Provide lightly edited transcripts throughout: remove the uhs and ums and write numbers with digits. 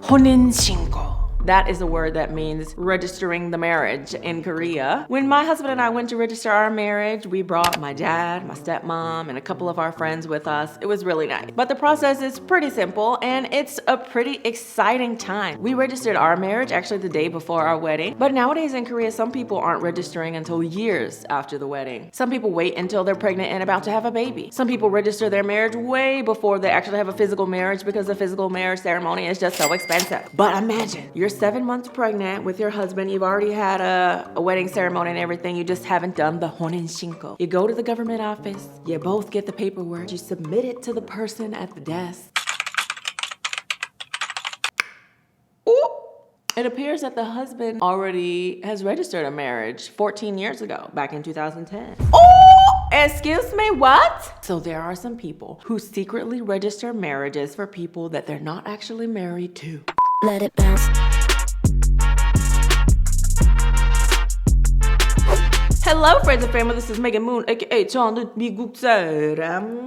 혼인신고. That is a word that means registering the marriage in Korea. When my husband and I went to register our marriage, we brought my dad, my stepmom, and a couple of our friends with us. It was really nice. But the process is pretty simple and it's a pretty exciting time. We registered our marriage actually the day before our wedding. But nowadays in Korea, some people aren't registering until years after the wedding. Some people wait until they're pregnant and about to have a baby. Some people register their marriage way before they actually have a physical marriage because the physical marriage ceremony is just so expensive. But imagine, you're 7 months pregnant with your husband. You've already had a wedding ceremony and everything. You just haven't done the 혼인신고. You go to the government office. You both get the paperwork. You submit it to the person at the desk. Ooh. It appears that the husband already has registered a marriage 14 years ago, back in 2010. Oh, excuse me, what? So there are some people who secretly register marriages for people that they're not actually married to. Let it bounce. Hello friends and family, this is Megan Moon, aka 저는 미국 사람.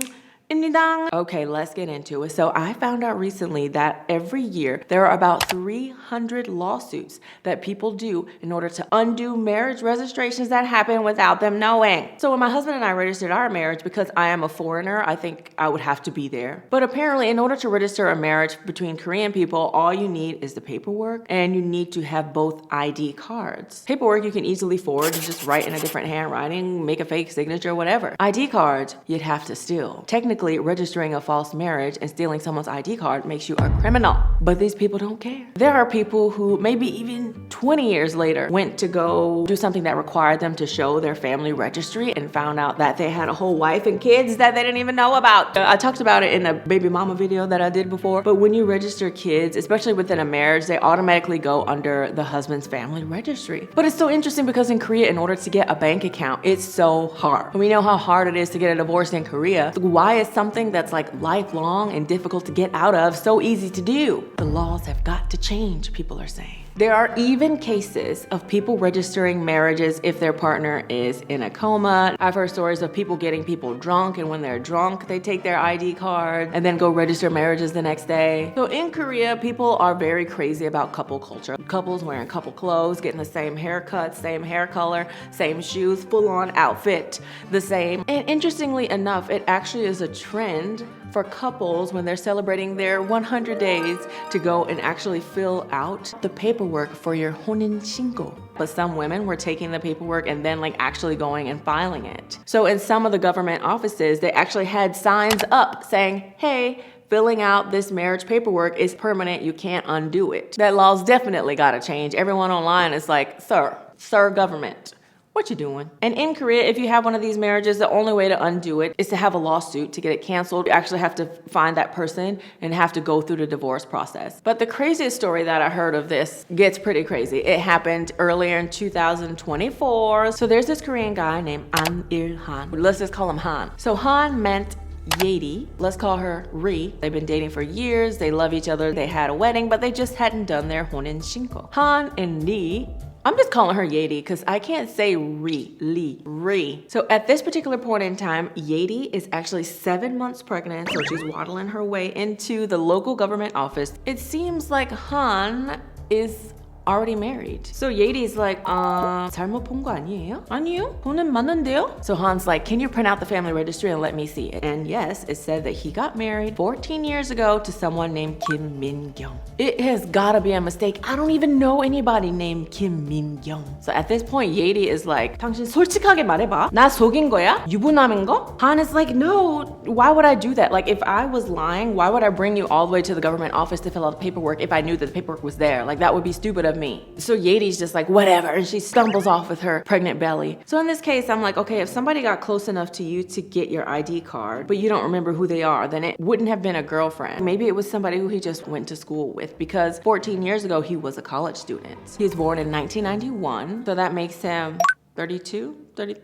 Okay, let's get into it. So I found out recently that every year there are about 300 lawsuits that people do in order to undo marriage registrations that happen without them knowing. So when my husband and I registered our marriage, because I am a foreigner, I think I would have to be there. But apparently in order to register a marriage between Korean people, all you need is the paperwork and you need to have both ID cards. Paperwork you can easily forward, you just write in a different handwriting, make a fake signature, whatever. ID cards, you'd have to steal. Technically, registering a false marriage and stealing someone's ID card makes you a criminal. But these people don't care. There are people who maybe even 20 years later went to go do something that required them to show their family registry and found out that they had a whole wife and kids that they didn't even know about. I talked about it in a baby mama video that I did before, but when you register kids, especially within a marriage, they automatically go under the husband's family registry. But it's so interesting because in Korea, in order to get a bank account, it's so hard. We know how hard it is to get a divorce in Korea. Why is something that's like lifelong and difficult to get out of so easy to do? The laws have got to change, people are saying. There are even cases of people registering marriages if their partner is in a coma. I've heard stories of people getting people drunk, and when they're drunk, they take their ID card and then go register marriages the next day. So in Korea, people are very crazy about couple culture. Couples wearing couple clothes, getting the same haircut, same hair color, same shoes, full-on outfit, the same. And interestingly enough, it actually is a trend for couples when they're celebrating their 100 days to go and actually fill out the paperwork for your 혼인신고. But some women were taking the paperwork and then like actually going and filing it. So in some of the government offices, they actually had signs up saying, hey, filling out this marriage paperwork is permanent, you can't undo it. That law's definitely gotta change. Everyone online is like, sir government, what you doing? And in Korea, if you have one of these marriages, the only way to undo it is to have a lawsuit to get it canceled. You actually have to find that person and have to go through the divorce process. But the craziest story that I heard of this gets pretty crazy. It happened earlier in 2024. So there's this Korean guy named Han. Let's just call him Han. So Han meant Yeti. Let's call her Ri. They've been dating for years. They love each other. They had a wedding, but they just hadn't done their 혼인신고. Han and Ri, I'm just calling her Yeti because I can't say Ri. So at this particular point in time, Yeti is actually 7 months pregnant. So she's waddling her way into the local government office. It seems like Han is already married. So Yeti's like, 잘못 본 거 아니에요? 아니요, 돈은 맞는데요? So Han's like, can you print out the family registry and let me see it? And yes, it said that he got married 14 years ago to someone named Kim Min-kyung. It has gotta be a mistake. I don't even know anybody named Kim Min-kyung. So at this point, Yeti is like, 당신 솔직하게 말해봐. 나 속인 거야? 유부남인 거? Han is like, no, why would I do that? Like, if I was lying, why would I bring you all the way to the government office to fill out the paperwork if I knew that the paperwork was there? Like, that would be stupid of me. So Yeti's just like, whatever, and she stumbles off with her pregnant belly. So in this case, I'm like, okay, if somebody got close enough to you to get your ID card, but you don't remember who they are, then it wouldn't have been a girlfriend. Maybe it was somebody who he just went to school with, because 14 years ago, he was a college student. He was born in 1991, so that makes him 32, 30.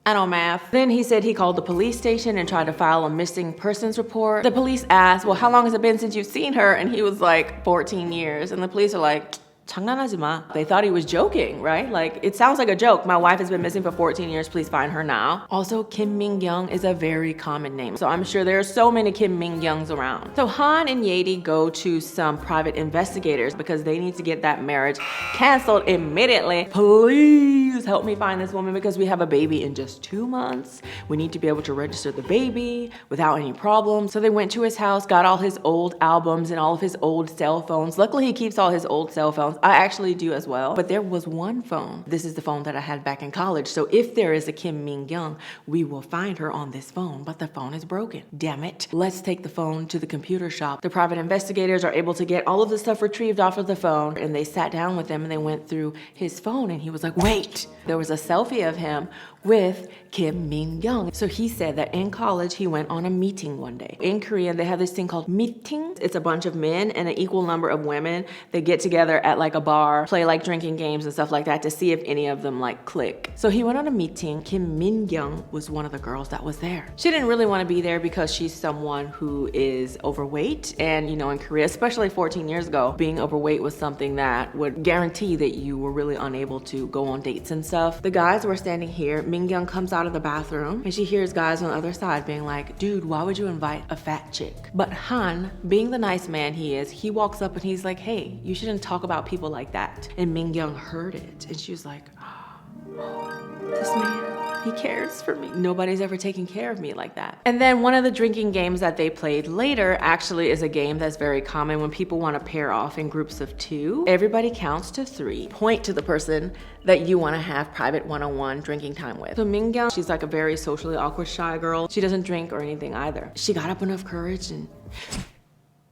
I don't math. Then he said he called the police station and tried to file a missing persons report. The police asked, well, how long has it been since you've seen her? And he was like, 14 years. And the police are like, 장난하지 마. They thought he was joking, right? Like, it sounds like a joke. My wife has been missing for 14 years. Please find her now. Also, Kim Min-young is a very common name. So I'm sure there are so many Kim Min-youngs around. So Han and Yedi go to some private investigators because they need to get that marriage canceled immediately. Please help me find this woman because we have a baby in just 2 months. We need to be able to register the baby without any problems. So they went to his house, got all his old albums and all of his old cell phones. Luckily, he keeps all his old cell phones. I actually do as well. But there was one phone. This is the phone that I had back in college. So if there is a Kim Min-young, we will find her on this phone. But the phone is broken. Damn it. Let's take the phone to the computer shop. The private investigators are able to get all of the stuff retrieved off of the phone. And they sat down with him and they went through his phone. And he was like, wait. There was a selfie of him with Kim Min-young. So he said that in college, he went on a meeting one day. In Korea, they have this thing called meeting. It's a bunch of men and an equal number of women. They get together at like a bar, play like drinking games and stuff like that to see if any of them like click. So he went on a meeting. Kim Min-young was one of the girls that was there. She didn't really want to be there because she's someone who is overweight. And you know, in Korea, especially 14 years ago, being overweight was something that would guarantee that you were really unable to go on dates and stuff. The guys were standing here. Min-young comes out of the bathroom and she hears guys on the other side being like, dude, why would you invite a fat chick? But Han, being the nice man he is, he walks up and he's like, hey, you shouldn't talk about people like that. And Min-young heard it and she was like, oh, this man, he cares for me. Nobody's ever taken care of me like that. And then one of the drinking games that they played later actually is a game that's very common when people want to pair off in groups of 2. Everybody counts to 3. Point to the person that you want to have private one-on-one drinking time with. So Min-young, she's like a very socially awkward, shy girl. She doesn't drink or anything either. She got up enough courage and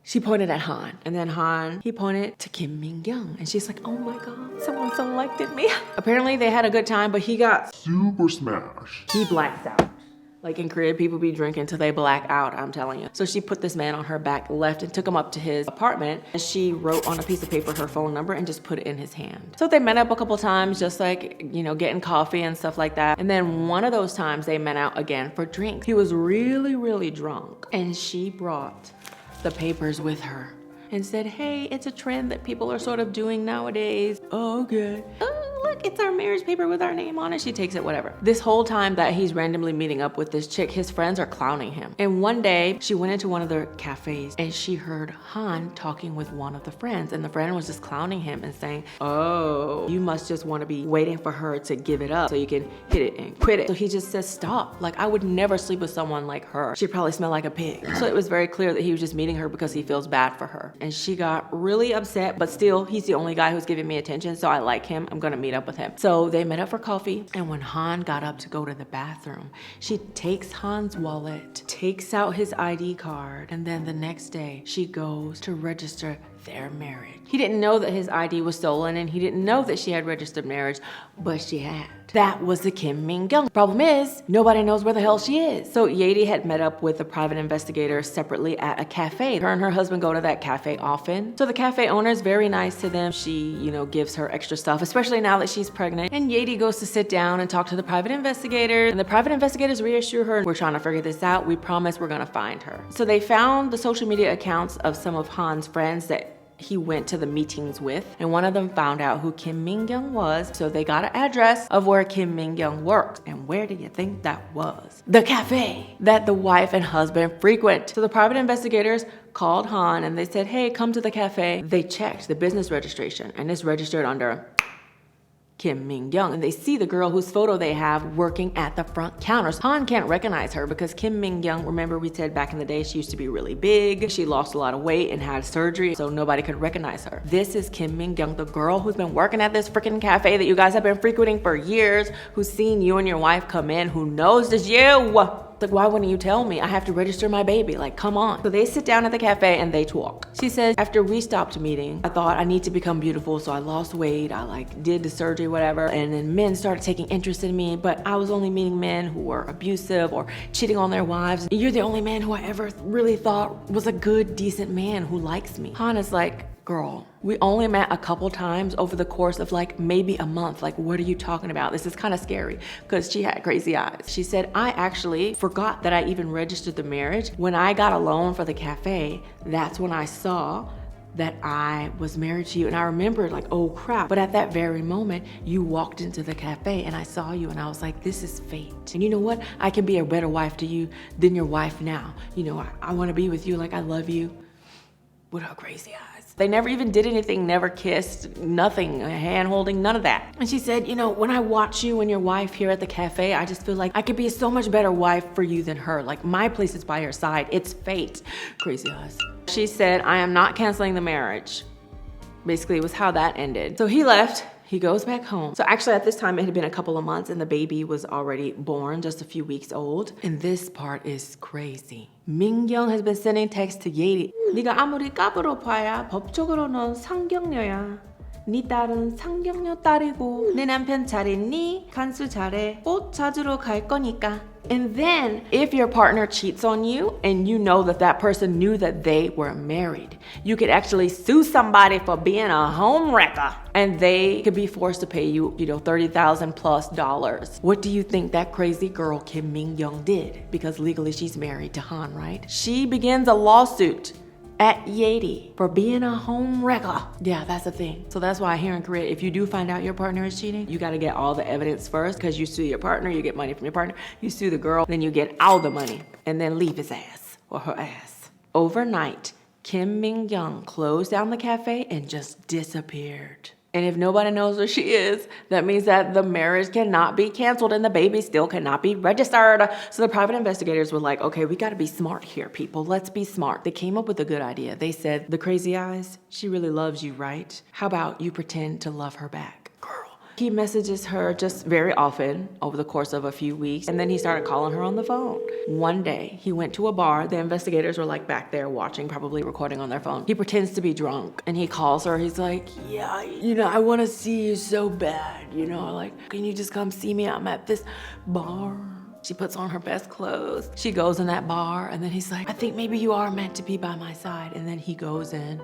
she pointed at Han, and then Han, he pointed to Kim Min-young, and she's like, oh my God, someone selected me. Apparently they had a good time, but he got super smashed. He blacked out. Like in Korea, people be drinking till they black out, I'm telling you. So she put this man on her back left and took him up to his apartment, and she wrote on a piece of paper her phone number and just put it in his hand. So they met up a couple times, just like, you know, getting coffee and stuff like that. And then one of those times they met out again for drinks. He was really, really drunk, and she brought the papers with her and said, hey, it's a trend that people are sort of doing nowadays. Oh, okay. Oh, look, it's our marriage paper with our name on it. She takes it, whatever. This whole time that he's randomly meeting up with this chick, his friends are clowning him. And one day she went into one of the cafes and she heard Han talking with one of the friends, and the friend was just clowning him and saying, oh, you must just want to be waiting for her to give it up so you can hit it and quit it. So he just says, stop. Like, I would never sleep with someone like her. She'd probably smell like a pig. So it was very clear that he was just meeting her because he feels bad for her. And she got really upset, but still, he's the only guy who's giving me attention, so I like him. I'm gonna meet up with him. So they met up for coffee, and when Han got up to go to the bathroom, she takes Han's wallet, takes out his ID card, and then the next day, she goes to register their marriage. He didn't know that his ID was stolen, and he didn't know that she had registered marriage, but she had. That was the Kim Min-young. Problem is, nobody knows where the hell she is. So Yedi had met up with the private investigator separately at a cafe. Her and her husband go to that cafe often. So the cafe owner is very nice to them. She, you know, gives her extra stuff, especially now that she's pregnant. And Yedi goes to sit down and talk to the private investigator. And the private investigators reassure her, we're trying to figure this out. We promise we're gonna find her. So they found the social media accounts of some of Han's friends that he went to the meetings with, and one of them found out who Kim Min-young was, so they got an address of where Kim Min-young works. And where do you think that was? The cafe that the wife and husband frequent. So the private investigators called Han and they said, hey, come to the cafe. They checked the business registration and it's registered under Kim Min-young, and they see the girl whose photo they have working at the front counters. Han can't recognize her because Kim Min-young, remember we said back in the day she used to be really big, she lost a lot of weight and had surgery, so nobody could recognize her. This is Kim Min-young, the girl who's been working at this freaking cafe that you guys have been frequenting for years, who's seen you and your wife come in, who knows it's you. Like, why wouldn't you tell me? I have to register my baby. Like, come on. So they sit down at the cafe and they talk. She says, after we stopped meeting, I thought I need to become beautiful. So I lost weight. I like did the surgery, whatever. And then men started taking interest in me, but I was only meeting men who were abusive or cheating on their wives. You're the only man who I ever really thought was a good, decent man who likes me. Han is like, girl, we only met a couple times over the course of like maybe a month. Like, what are you talking about? This is kind of scary, because she had crazy eyes. She said, I actually forgot that I even registered the marriage. When I got a loan for the cafe, that's when I saw that I was married to you. And I remembered like, oh crap. But at that very moment, you walked into the cafe and I saw you and I was like, this is fate. And you know what? I can be a better wife to you than your wife now. You know, I want to be with you like I love you with her crazy eyes. They never even did anything, never kissed, nothing, hand holding, none of that. And she said, you know, when I watch you and your wife here at the cafe, I just feel like I could be a so much better wife for you than her. Like my place is by her side. It's fate. Crazy eyes. She said, I am not canceling the marriage. Basically, it was how that ended. So he left. He goes back home. So actually at this time it had been a couple of months and the baby was already born, just a few weeks old. And this part is crazy. Min-young has been sending texts to Ye리. 네가 아무리 까불어 봐야 법적으로는 상경녀야. 네 딸은 상경녀 딸이고 내 남편 잘 있니? 간수 잘해. 꽃 찾으러 갈 거니까. And then, if your partner cheats on you and you know that that person knew that they were married, you could actually sue somebody for being a home wrecker. And they could be forced to pay you, $30,000 plus. What do you think that crazy girl Kim Min-young did? Because legally she's married to Han, right? She begins a lawsuit at Ye리 for being a home wrecker. Yeah, that's the thing. So that's why here in Korea, if you do find out your partner is cheating, you gotta get all the evidence first, because you sue your partner, you get money from your partner, you sue the girl, then you get all the money, and then leave his ass or her ass. Overnight, Kim Min-young closed down the cafe and just disappeared. And if nobody knows where she is, that means that the marriage cannot be canceled and the baby still cannot be registered. So the private investigators were like, okay, we gotta be smart here, people. Let's be smart. They came up with a good idea. They said, the crazy eyes, she really loves you, right? How about you pretend to love her back? He messages her just very often over the course of a few weeks, and then he started calling her on the phone. One day, he went to a bar. The investigators were like back there watching, probably recording on their phone. He pretends to be drunk, and he calls her. He's like, yeah, I want to see you so bad, like, can you just come see me? I'm at this bar. She puts on her best clothes. She goes in that bar, and then he's like, I think maybe you are meant to be by my side. And then he goes in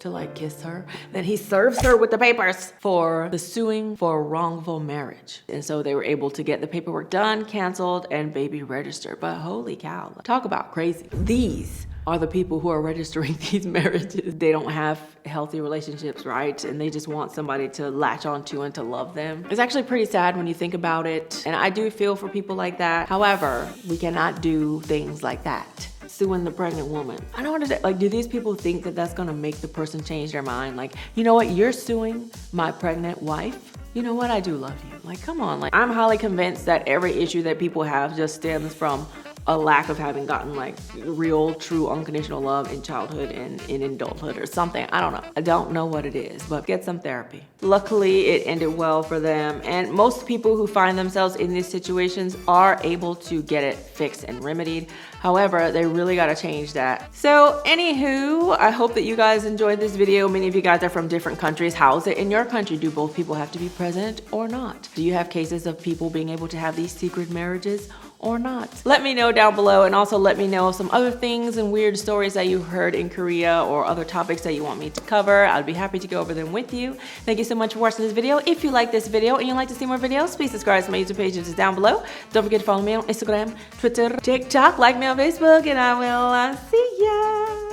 to like kiss her. Then he serves her with the papers for the suing for wrongful marriage. And so they were able to get the paperwork done, canceled, and baby registered. But holy cow, talk about crazy. These are the people who are registering these marriages. They don't have healthy relationships, right? And they just want somebody to latch onto and to love them. It's actually pretty sad when you think about it. And I do feel for people like that. However, we cannot do things like that. Suing the pregnant woman. I don't understand. Like, do these people think that that's gonna make the person change their mind? Like, you know what? You're suing my pregnant wife. You know what? I do love you. Like, come on. Like, I'm highly convinced that every issue that people have just stems from a lack of having gotten like real, true, unconditional love in childhood and in adulthood or something. I don't know. I don't know what it is, but get some therapy. Luckily, it ended well for them. And most people who find themselves in these situations are able to get it fixed and remedied. However, they really gotta change that. So anywho, I hope that you guys enjoyed this video. Many of you guys are from different countries. How is it in your country? Do both people have to be present or not? Do you have cases of people being able to have these secret marriages or not? Let me know down below, and also let me know some other things and weird stories that you heard in Korea or other topics that you want me to cover. I'd be happy to go over them with you. Thank you so much for watching this video. If you like this video and you'd like to see more videos, please subscribe to my YouTube page, which is down below. Don't forget to follow me on Instagram, Twitter, TikTok, like me on Facebook, and I will see ya.